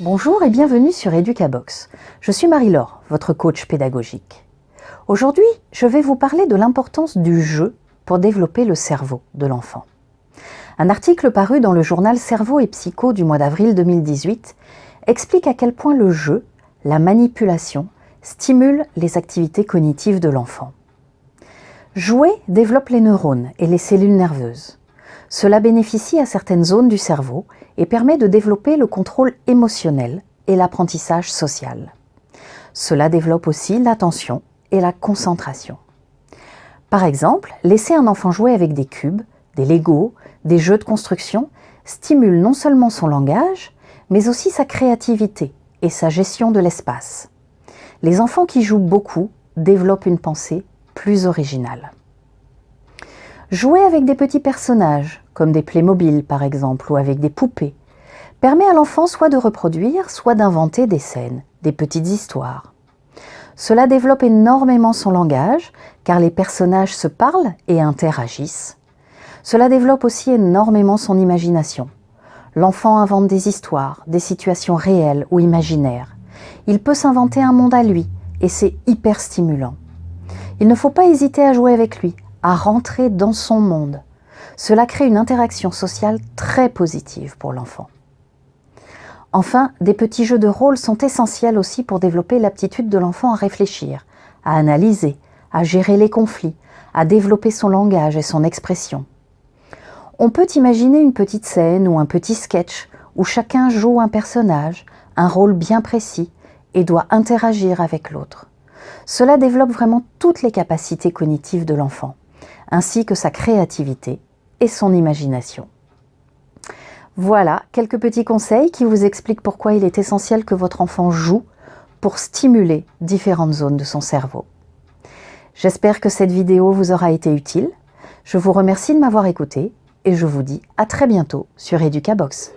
Bonjour et bienvenue sur Educabox. Je suis Marie-Laure, votre coach pédagogique. Aujourd'hui, je vais vous parler de l'importance du jeu pour développer le cerveau de l'enfant. Un article paru dans le journal Cerveau et Psycho du mois d'avril 2018 explique à quel point le jeu, la manipulation, stimule les activités cognitives de l'enfant. Jouer développe les neurones et les cellules nerveuses. Cela bénéficie à certaines zones du cerveau et permet de développer le contrôle émotionnel et l'apprentissage social. Cela développe aussi l'attention et la concentration. Par exemple, laisser un enfant jouer avec des cubes, des Legos, des jeux de construction stimule non seulement son langage, mais aussi sa créativité et sa gestion de l'espace. Les enfants qui jouent beaucoup développent une pensée plus originale. Jouer avec des petits personnages, comme des Playmobil par exemple, ou avec des poupées, permet à l'enfant soit de reproduire, soit d'inventer des scènes, des petites histoires. Cela développe énormément son langage, car les personnages se parlent et interagissent. Cela développe aussi énormément son imagination. L'enfant invente des histoires, des situations réelles ou imaginaires. Il peut s'inventer un monde à lui, et c'est hyper stimulant. Il ne faut pas hésiter à jouer avec lui, à rentrer dans son monde. Cela crée une interaction sociale très positive pour l'enfant. Enfin, des petits jeux de rôle sont essentiels aussi pour développer l'aptitude de l'enfant à réfléchir, à analyser, à gérer les conflits, à développer son langage et son expression. On peut imaginer une petite scène ou un petit sketch où chacun joue un personnage, un rôle bien précis et doit interagir avec l'autre. Cela développe vraiment toutes les capacités cognitives de l'enfant, ainsi que sa créativité et son imagination. Voilà quelques petits conseils qui vous expliquent pourquoi il est essentiel que votre enfant joue pour stimuler différentes zones de son cerveau. J'espère que cette vidéo vous aura été utile. Je vous remercie de m'avoir écouté et je vous dis à très bientôt sur Educabox.